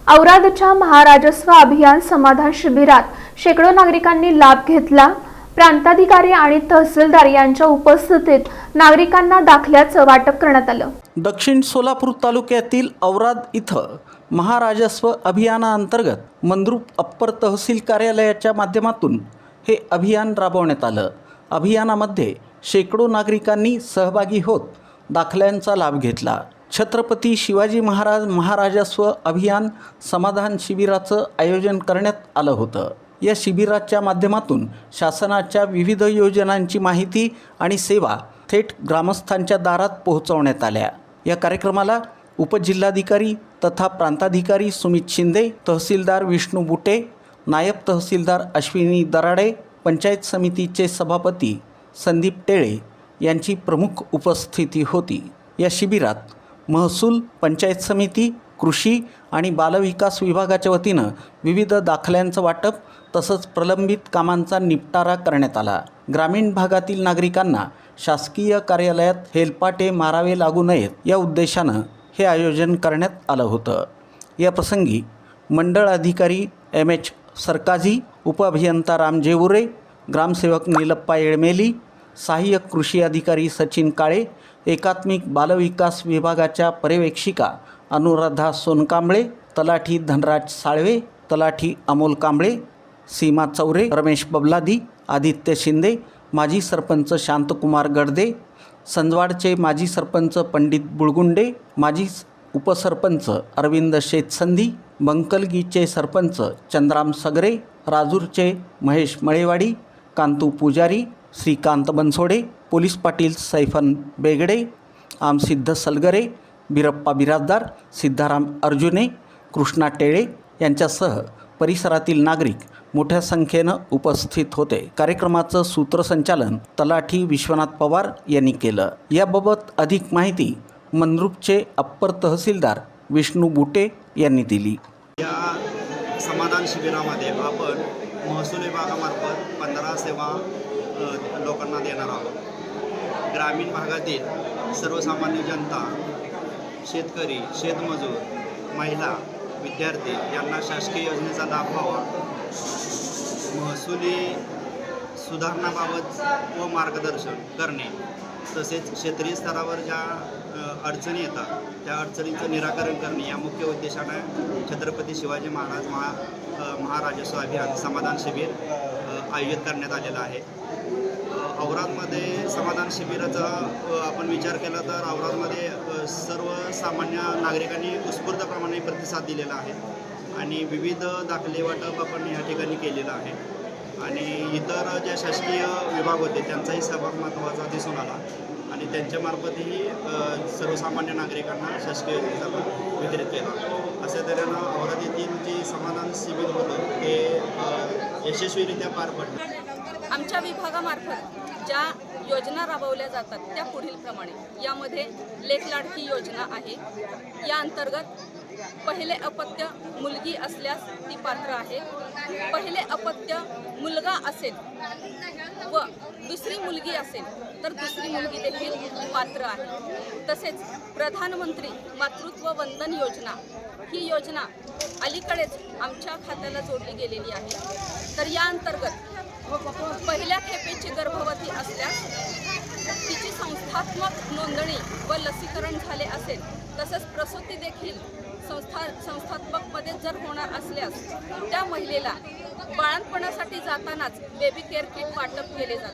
औरादच्या महाराजस्व अभियान समाधान शिबिरात शेकडो नागरिकांनी लाभ घेतला। प्रांताधिकारी आणि तहसीलदार यांच्या उपस्थितीत नागरिकांना दाखल्याचं वाटप करण्यात आलं। दक्षिण सोलापूर तालुक्यातील औराद इथं महाराजस्व अभियानाअंतर्गत मंद्रुप अप्पर तहसील कार्यालयाच्या माध्यमातून हे अभियान राबवण्यात आलं। अभियानामध्ये शेकडो नागरिकांनी सहभागी होत दाखल्यांचा लाभ घेतला। छत्रपती शिवाजी महाराज महाराजस्व अभियान समाधान शिबिराचं आयोजन करण्यात आलं होतं। या शिबिराच्या माध्यमातून शासनाच्या विविध योजनांची माहिती आणि सेवा थेट ग्रामस्थांच्या दारात पोहोचवण्यात आल्या। या कार्यक्रमाला उपजिल्हाधिकारी तथा प्रांताधिकारी सुमित शिंदे, तहसीलदार विष्णू बुटे, नायब तहसीलदार अश्विनी दराडे, पंचायत समितीचे सभापती संदीप टेळे यांची प्रमुख उपस्थिती होती। या शिबिरात महसूल, पंचायत समिती, कृषी आणि बालविकास विभागाच्या वतीनं विविध दाखल्यांचं वाटप तसंच प्रलंबित कामांचा निपटारा करण्यात आला। ग्रामीण भागातील नागरिकांना शासकीय कार्यालयात हेलपाटे मारावे लागू नयेत या उद्देशानं हे आयोजन करण्यात आलं होतं। या प्रसंगी मंडळ अधिकारी एम.एच. सरकाजी, उपअभियंता राम जेवुरे, ग्रामसेवक नीलप्पा येळमेली, सहाय्यक कृषी अधिकारी सचिन काळे, एकात्मिक बालविकास विभागाच्या पर्यवेक्षिका अनुराधा सोनकांबळे, तलाठी धनराज साळवे, तलाठी अमोल कांबळे, सीमा चौरे, रमेश बबलादी, आदित्य शिंदे, माजी सरपंच शांतकुमार गडदे, संजवाडचे माजी सरपंच पंडित बुळगुंडे, माजी उपसरपंच अरविंद शेतसंधी, बंकलगीचे सरपंच चंद्राम सगरे, राजूरचे महेश मळेवाडी, कांतू पुजारी, श्रीकांत बनसोडे, पोलीस पाटील सैफन बेगडे, आमसिद्ध सलगरे, बिरप्पा बिराजदार, सिद्धाराम अर्जुने, कृष्णा टेळे यांच्यासह परिसरातील नागरिक मोठ्या संख्येनं उपस्थित होते। कार्यक्रमाचं सूत्रसंचालन तलाठी विश्वनाथ पवार यांनी केलं। याबाबत अधिक माहिती मंद्रुपचे अप्पर तहसीलदार विष्णू बुटे यांनी दिली। या समाधान शिबिरामध्ये आपण महसूल विभागामार्फत 15 सेवा लोकांना देणार आहोत। ग्रामीण भागातील सर्वसामान्य जनता, शेतकरी, शेतमजूर, महिला, विद्यार्थी यांना शासकीय योजनेचा लाभ व्हावा, महसुली सुधारणाबाबत व मार्गदर्शन करणे, तसेच क्षेत्रीय स्तरावर ज्या अडचणी येतात त्या अडचणींचं निराकरण करणे या मुख्य उद्देशाने छत्रपती शिवाजी महाराज महाराजस्व अभियान समाधान शिबिर आयोजित करण्यात आलेलं आहे। औरादमध्ये समाधान शिबिराचा आपण विचार केला तर औरादमध्ये सर्वसामान्य नागरिकांनी उत्स्फूर्तप्रमाणे प्रतिसाद दिलेला आहे आणि विविध दाखले वाटप आपण या ठिकाणी केलेलं आहे आणि इतर ज्या शासकीय विभाग होते त्यांचाही सहभाग महत्त्वाचा दिसून आला आणि त्यांच्यामार्फतही सर्वसामान्य नागरिकांना शासकीय योजनेचा लाभ वितरित केला। अशा तऱ्हेनं औराद येथील जे समाधान शिबिर होतं ते यशस्वीरित्या पार पडलं। आमच्या विभागामार्फत ज्या योजना राबवल्या जातात त्या पुढीलप्रमाणे, यामध्ये लेक लाडकी योजना आहे। या अंतर्गत पहिले अपत्य मुलगी असल्यास ती पात्र आहे, पहिले अपत्य मुलगा असेल व दुसरी मुलगी असेल तर दुसरी मुलगी देखील पात्र आहे। तसेच प्रधानमंत्री मातृत्व वंदन योजना ही योजना अलीकडेच आमच्या खात्याला जोडली गेलेली आहे। तर या अंतर्गत पहिल्या खेपेची गर्भवती असल्यास तिची संस्थात्मक नोंदणी व लसीकरण झाले असेल, तसंच प्रसूती देखील संस्थात्मकमध्ये जर होणार असल्यास त्या महिलेला बाळंतपणासाठी जातानाच बेबी केअर किट वाटप केले जाते।